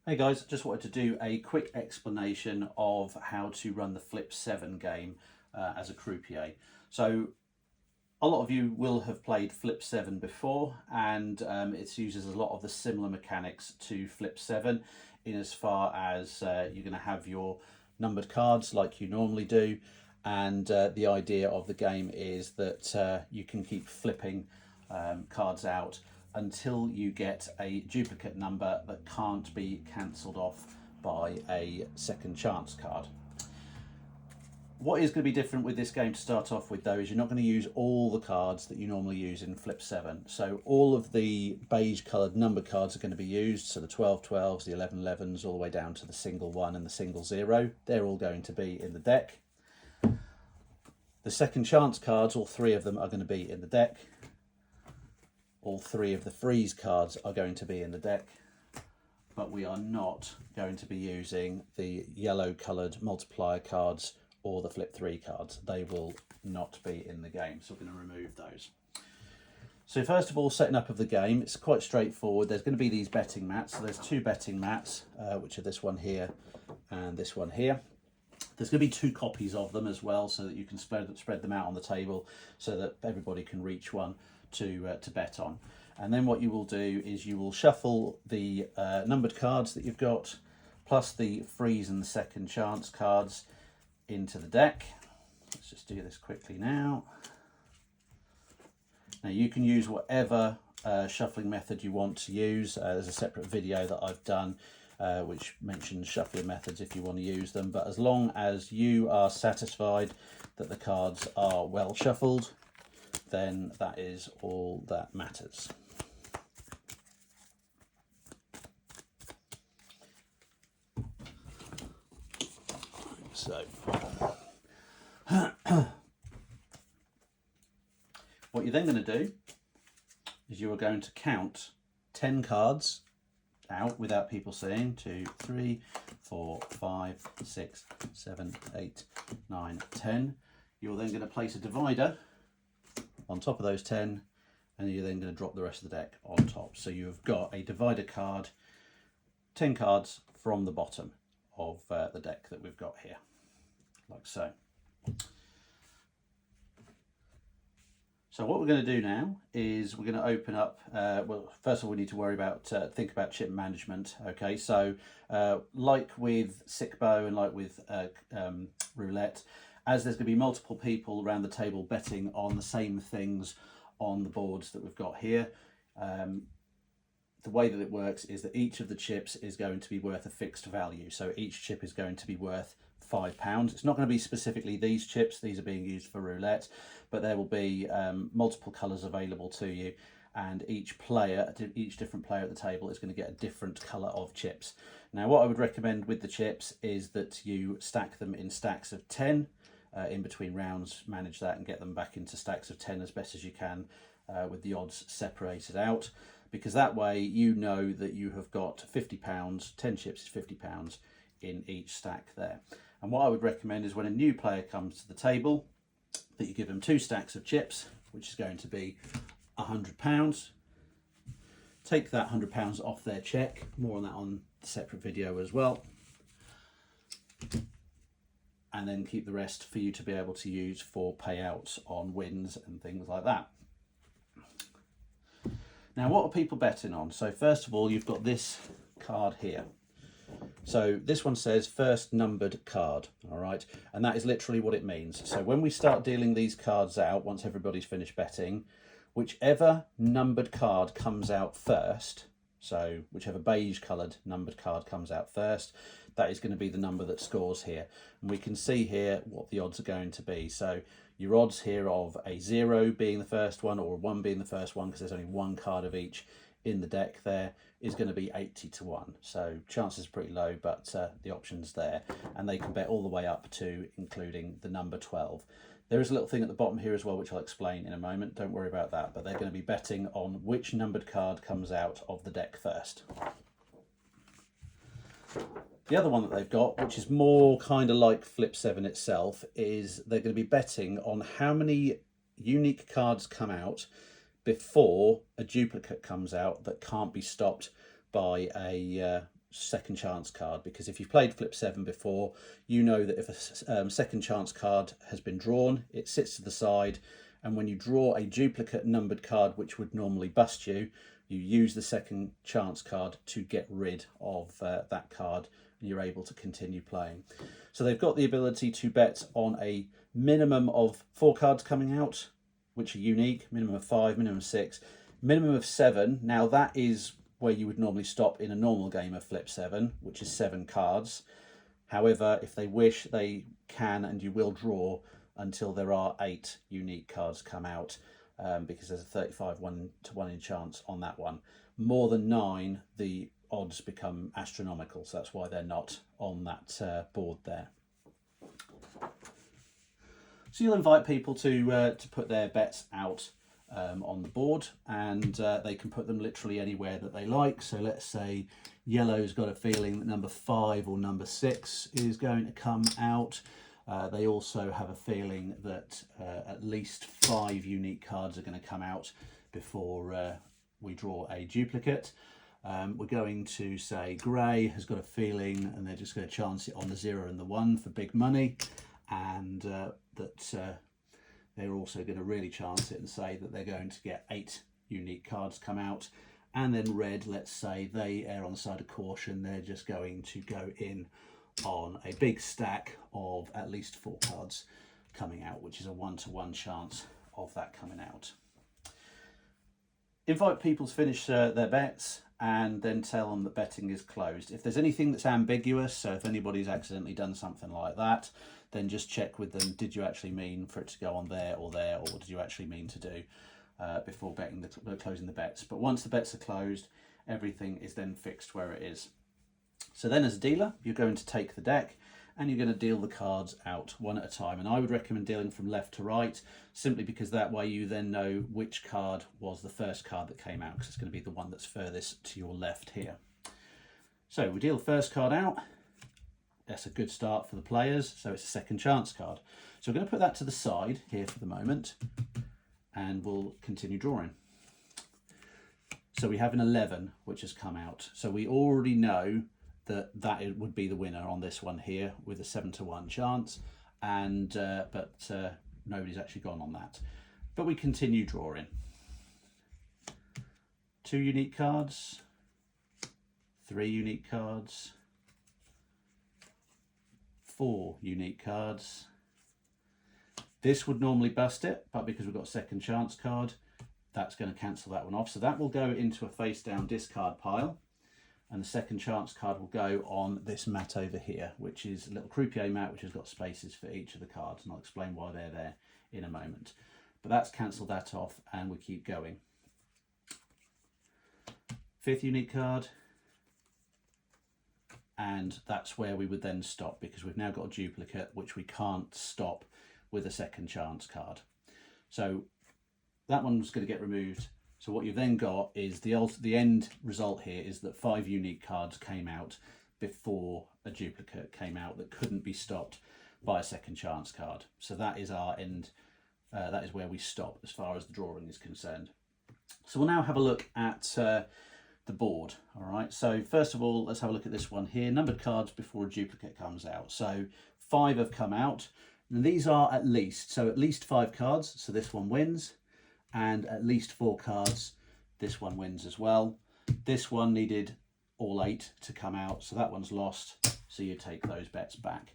Hey guys, just wanted to do a quick explanation of how to run the Flip 7 game as a croupier. So a lot of you will have played Flip 7 before, and it uses a lot of the similar mechanics to Flip 7 in as far as you're going to have your numbered cards like you normally do, and the idea of the game is that you can keep flipping cards out until you get a duplicate number that can't be cancelled off by a second chance card. What is going to be different with this game to start off with though is you're not going to use all the cards that you normally use in Flip 7. So all of the beige coloured number cards are going to be used, so the 12 12s, the 11 11s, all the way down to the single 1 and the single 0. They're all going to be in the deck. The second chance cards, all three of them are going to be in the deck. All three of the freeze cards are going to be in the deck, but we are not going to be using the yellow coloured multiplier cards or the Flip 3 cards. They will not be in the game, so we're going to remove those. So first of all, setting up of the game, it's quite straightforward. There's going to be these betting mats. So there's two betting mats, which are this one here and this one here. There's going to be two copies of them as well, so that you can spread them out on the table so that everybody can reach one to bet on. And then what you will do is you will shuffle the numbered cards that you've got plus the freeze and the second chance cards into the deck. Let's just do this quickly now. Now you can use whatever shuffling method you want to use. There's a separate video that I've done which mentions shuffling methods if you want to use them, but as long as you are satisfied that the cards are well shuffled, then that is all that matters. So what you're then going to do is you are going to count 10 cards out without people seeing. 2, 3, 4, 5, 6, 7, 8, 9, 10. You're then going to place a divider on top of those 10, and you're then going to drop the rest of the deck on top. So you've got a divider card, 10 cards from the bottom of the deck that we've got here, like so. So what we're going to do now is we're going to open up, well, first of all we need to worry about, think about chip management. Okay, so like with sick bow and like with roulette, as there's going to be multiple people around the table betting on the same things on the boards that we've got here, the way that it works is that each of the chips is going to be worth a fixed value. So each chip is going to be worth £5. It's not going to be specifically these chips, these are being used for roulette, but there will be multiple colours available to you, and each different player at the table is going to get a different colour of chips. Now what I would recommend with the chips is that you stack them in stacks of 10 in between rounds, manage that and get them back into stacks of 10 as best as you can with the odds separated out, because that way you know that you have got £50, 10 chips is £50 in each stack there. And what I would recommend is when a new player comes to the table, that you give them 2 stacks of chips, which is going to be £100. Take that £100 off their check, more on that on the separate video as well, and then keep the rest for you to be able to use for payouts on wins and things like that. Now what are people betting on? So first of all, you've got this card here. So this one says first numbered card, all right, and that is literally what it means. So when we start dealing these cards out, once everybody's finished betting, whichever numbered card comes out first, so whichever beige coloured numbered card comes out first, that is going to be the number that scores here. And we can see here what the odds are going to be. So your odds here of a 0 being the first one or a 1 being the first one, because there's only one card of each in the deck there, is going to be 80 to 1. So chances are pretty low, but the option's there, and they can bet all the way up to including the number 12. There is a little thing at the bottom here as well, which I'll explain in a moment. Don't worry about that, but they're going to be betting on which numbered card comes out of the deck first. The other one that they've got, which is more kind of like Flip 7 itself, is they're going to be betting on how many unique cards come out before a duplicate comes out that can't be stopped by a second chance card, because if you've played flip 7 before, you know that if a second chance card has been drawn, it sits to the side, and when you draw a duplicate numbered card which would normally bust you, you use the second chance card to get rid of that card, and you're able to continue playing. So they've got the ability to bet on a minimum of 4 cards coming out, which are unique, minimum of 5, minimum of 6, minimum of 7. Now that is where you would normally stop in a normal game of flip 7, which is 7 cards. However, if they wish, they can and you will draw until there are 8 unique cards come out, because there's a 35 1-to-1 in chance on that one. More than 9, the odds become astronomical, so that's why they're not on that board there. So you'll invite people to put their bets out on the board, and they can put them literally anywhere that they like. So let's say yellow's got a feeling that number 5 or number 6 is going to come out. They also have a feeling that at least 5 unique cards are going to come out before we draw a duplicate. We're going to say grey has got a feeling, and they're just going to chance it on the 0 and the 1 for big money, and that they're also going to really chance it and say that they're going to get 8 unique cards come out. And then red, let's say they err on the side of caution, they're just going to go in on a big stack of at least 4 cards coming out, which is a 1-to-1 chance of that coming out. Invite people to finish their bets and then tell them that betting is closed. If there's anything that's ambiguous, so if anybody's accidentally done something like that, then just check with them, did you actually mean for it to go on there, or what did you actually mean to do before closing the bets. But once the bets are closed, everything is then fixed where it is. So then as a dealer, you're going to take the deck and you're going to deal the cards out one at a time. And I would recommend dealing from left to right, simply because that way you then know which card was the first card that came out, because it's going to be the one that's furthest to your left here. So we deal the first card out. That's a good start for the players, so it's a second chance card. So we're going to put that to the side here for the moment, and we'll continue drawing. So we have an 11 which has come out. So we already know that it would be the winner on this one here with a 7-to-1 chance, and but nobody's actually gone on that. But we continue drawing. 2 unique cards, 3 unique cards, 4 unique cards. This would normally bust it, but because we've got a second chance card, that's going to cancel that one off. So that will go into a face down discard pile, and the second chance card will go on this mat over here, which is a little croupier mat which has got spaces for each of the cards, and I'll explain why they're there in a moment. But that's cancelled that off, and we keep going. 5th unique card, and that's where we would then stop, because we've now got a duplicate which we can't stop with a second chance card. So that one's going to get removed. So what you've then got is the end result here is that 5 unique cards came out before a duplicate came out that couldn't be stopped by a second chance card. So that is our end, that is where we stop as far as the drawing is concerned. So we'll now have a look at the board. All right, so first of all, let's have a look at this one here, numbered cards before a duplicate comes out. So 5 have come out, and these are at least 5 cards, so this one wins, and at least 4 cards, this one wins as well. This one needed all 8 to come out, so that one's lost, so you take those bets back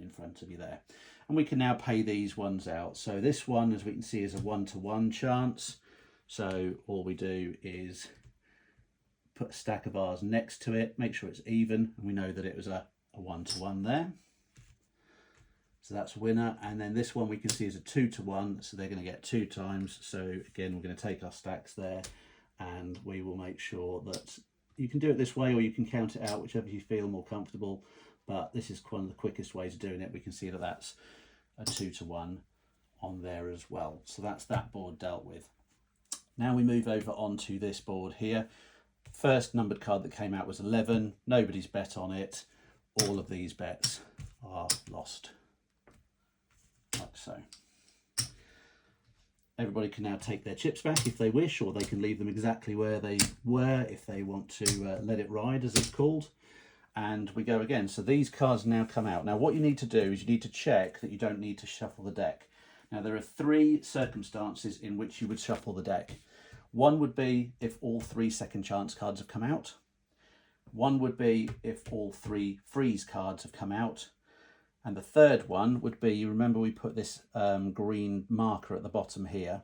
in front of you there. And we can now pay these ones out. So this one, as we can see, is a 1-to-1 chance, so all we do is put a stack of ours next to it, make sure it's even, and we know that it was a 1-to-1 there. So that's a winner. And then this one we can see is a 2-to-1, so they're going to get 2 times. So again, we're going to take our stacks there, and we will make sure that you can do it this way, or you can count it out, whichever you feel more comfortable. But this is one of the quickest ways of doing it. We can see that that's a 2-to-1 on there as well. So that's that board dealt with. Now we move over onto this board here. First numbered card that came out was 11. Nobody's bet on it. All of these bets are lost, like so. everybody can now take their chips back if they wish, or they can leave them exactly where they were if they want to let it ride, as it's called. And we go again. So these cards now come out. Now what you need to do is you need to check that you don't need to shuffle the deck. Now there are 3 circumstances in which you would shuffle the deck. One would be if all 3 second chance cards have come out. One would be if all 3 freeze cards have come out. And the third one would be, you remember we put this green marker at the bottom here.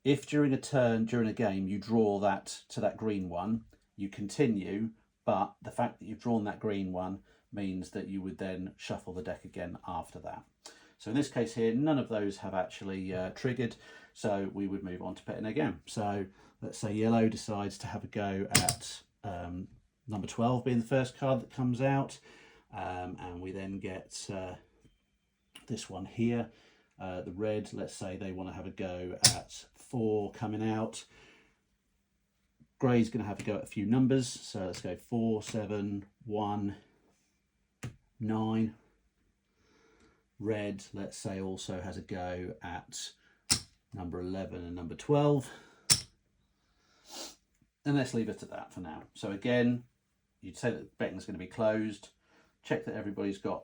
If during a turn, during a game, you draw that to that green one, you continue, but the fact that you've drawn that green one means that you would then shuffle the deck again after that. So in this case here, none of those have actually triggered, so we would move on to betting again. So let's say yellow decides to have a go at number 12 being the first card that comes out, and we then get this one here. The red, let's say they want to have a go at 4 coming out. Grey's going to have a go at a few numbers, so let's go 4, 7, 1, 9. Red, let's say, also has a go at number 11 and number 12. And let's leave it at that for now. So again, you'd say that betting is going to be closed, check that everybody's got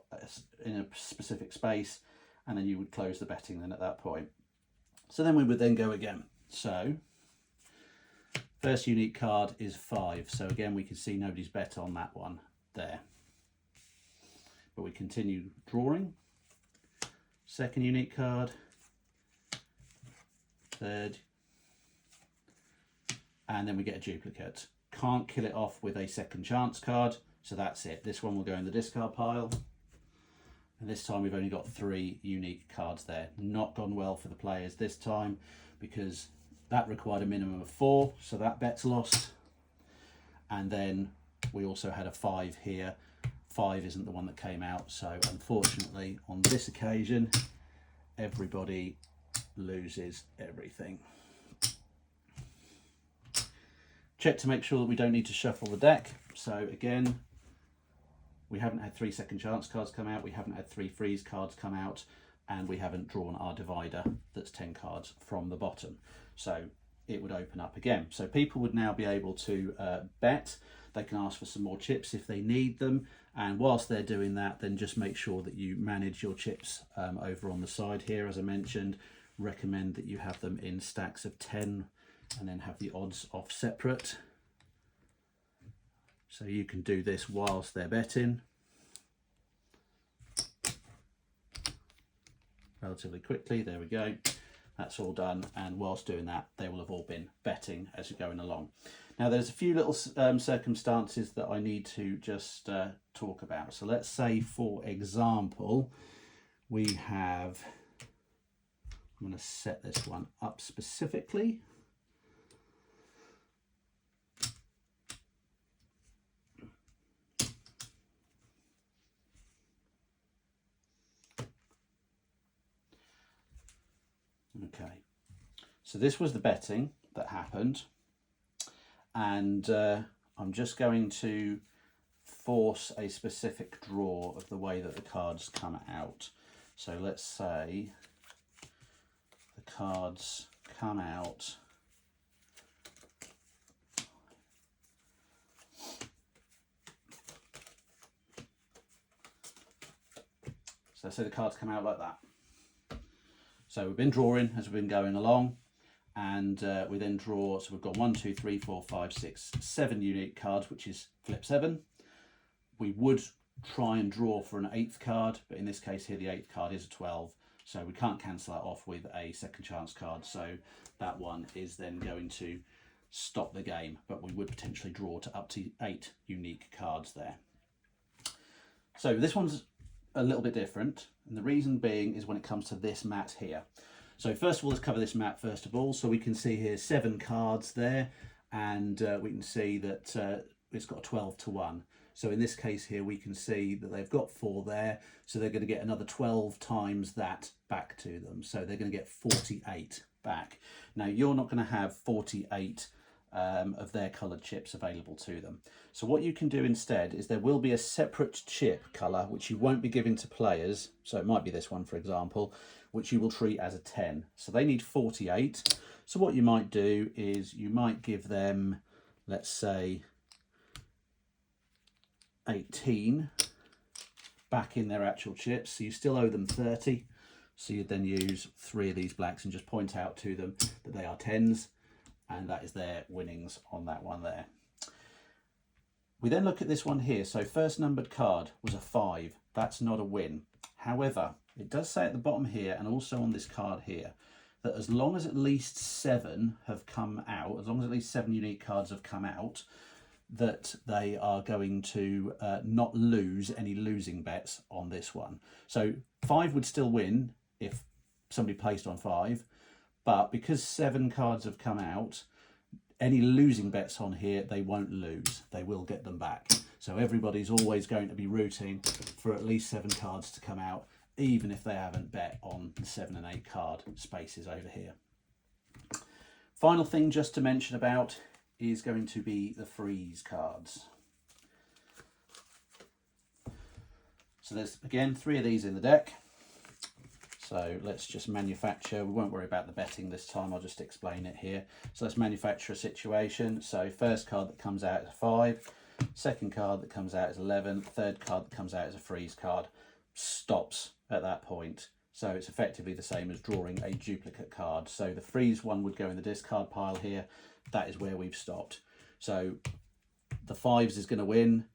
in a specific space, and then you would close the betting then at that point. So then we would then go again. So first unique card is 5. So again, we can see nobody's bet on that one there. But we continue drawing. Second unique card. Third. And then we get a duplicate. Can't kill it off with a second chance card. So that's it. This one will go in the discard pile. And this time we've only got 3 unique cards there. Not gone well for the players this time, because that required a minimum of 4, so that bet's lost. And then we also had a 5 here. 5 isn't the one that came out, so unfortunately on this occasion everybody loses everything. Check to make sure that we don't need to shuffle the deck. So again, we haven't had 3 second chance cards come out, we haven't had 3 freeze cards come out, and we haven't drawn our divider that's 10 cards from the bottom. So it would open up again. So people would now be able to bet. They can ask for some more chips if they need them. And whilst they're doing that, then just make sure that you manage your chips over on the side here. As I mentioned, recommend that you have them in stacks of 10 and then have the odds off separate. So you can do this whilst they're betting. Relatively quickly, there we go. That's all done, and whilst doing that, they will have all been betting as you're going along. Now there's a few little circumstances that I need to just talk about. So let's say, for example, we have, I'm going to set this one up specifically. Okay, so this was the betting that happened, and I'm just going to force a specific draw of the way that the cards come out. So let's say the cards come out like that. So we've been drawing as we've been going along, and we then draw. So we've got 1, 2, 3, 4, 5, 6, 7 unique cards, which is flip 7. We would try and draw for an 8th card, but in this case here the 8th card is a 12, so we can't cancel that off with a second chance card. So that one is then going to stop the game, but we would potentially draw to up to 8 unique cards there. So this one's a little bit different, and the reason being is when it comes to this mat here. So first of all, let's cover this mat first of all. So we can see here 7 cards there, and we can see that it's got a 12 to 1. So in this case here, we can see that they've got 4 there, so they're going to get another 12 times that back to them. So they're going to get 48 back. Now you're not going to have 48 of their coloured chips available to them. So what you can do instead is there will be a separate chip colour which you won't be giving to players, so it might be this one for example, which you will treat as a 10. So they need 48. So what you might do is you might give them, let's say, 18 back in their actual chips, so you still owe them 30. So you'd then use 3 of these blacks and just point out to them that they are 10s, and that is their winnings on that one there. We then look at this one here. So first numbered card was a 5. That's not a win. However, it does say at the bottom here, and also on this card here, that as long as at least 7 have come out, as long as at least 7 unique cards have come out, that they are going to not lose any losing bets on this one. So 5 would still win if somebody placed on 5, but because 7 cards have come out, any losing bets on here, they won't lose. They will get them back. So everybody's always going to be rooting for at least 7 cards to come out, even if they haven't bet on the 7 and 8 card spaces over here. Final thing just to mention about is going to be the freeze cards. So there's, again, 3 of these in the deck. So let's just manufacture, we won't worry about the betting this time, I'll just explain it here. So let's manufacture a situation. So first card that comes out is a 5, second card that comes out is 11, third card that comes out is a freeze card. Stops at that point. So it's effectively the same as drawing a duplicate card. So the freeze one would go in the discard pile here. That is where we've stopped. So the 5s is going to win.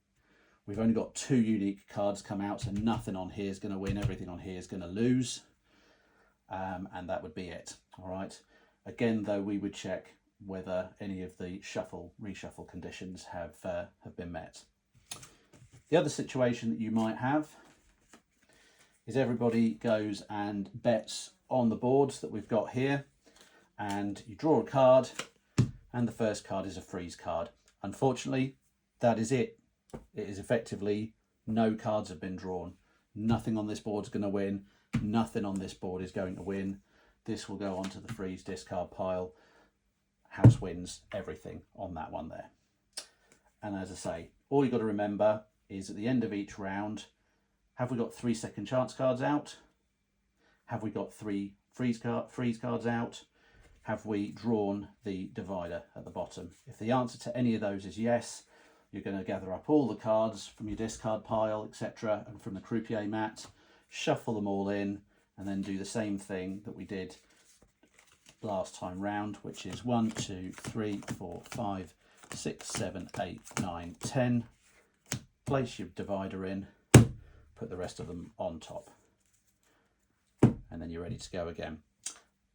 We've only got 2 unique cards come out, so nothing on here is going to win. Everything on here is going to lose. And that would be it. All right. Again, though, we would check whether any of the reshuffle conditions have been met. The other situation that you might have is everybody goes and bets on the boards that we've got here, and you draw a card, and the first card is a freeze card. Unfortunately, that is it. It is effectively no cards have been drawn. Nothing on this board is going to win. Nothing on this board is going to win. This will go onto the freeze discard pile. House wins everything on that one there. And as I say, all you've got to remember is at the end of each round, have we got 3 second chance cards out? Have we got 3 freeze cards out? Have we drawn the divider at the bottom? If the answer to any of those is yes, you're going to gather up all the cards from your discard pile, etc., and from the croupier mat, shuffle them all in, and then do the same thing that we did last time round, which is 1, 2, 3, 4, 5, 6, 7, 8, 9, 10. Place your divider in, put the rest of them on top, and then you're ready to go again.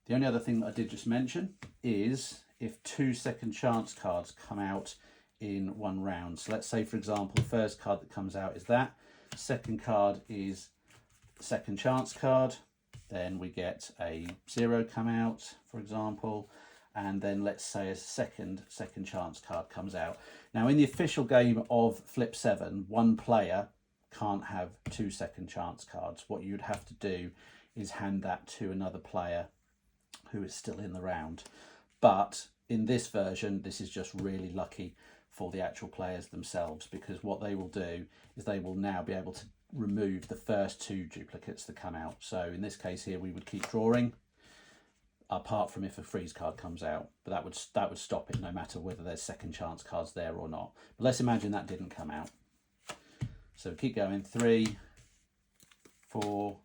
The only other thing that I did just mention is if 2 second chance cards come out in one round. So let's say, for example, the first card that comes out is that, second card is second chance card, then we get a 0 come out, for example, and then let's say a second chance card comes out. Now in the official game of Flip 7, one player can't have 2 second chance cards. What you'd have to do is hand that to another player who is still in the round. But in this version, this is just really lucky for the actual players themselves, because what they will do is they will now be able to remove the first 2 duplicates that come out. So in this case here, we would keep drawing, apart from if a freeze card comes out, but that would stop it no matter whether there's second chance cards there or not. But let's imagine that didn't come out. So keep going, 3, 4,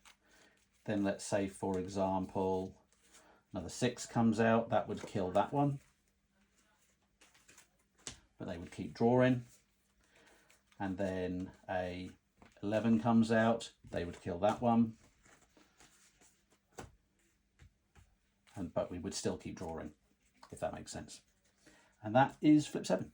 then let's say, for example, another 6 comes out, that would kill that one. But they would keep drawing. And then a 11 comes out, they would kill that one. But we would still keep drawing, if that makes sense. And that is Flip 7.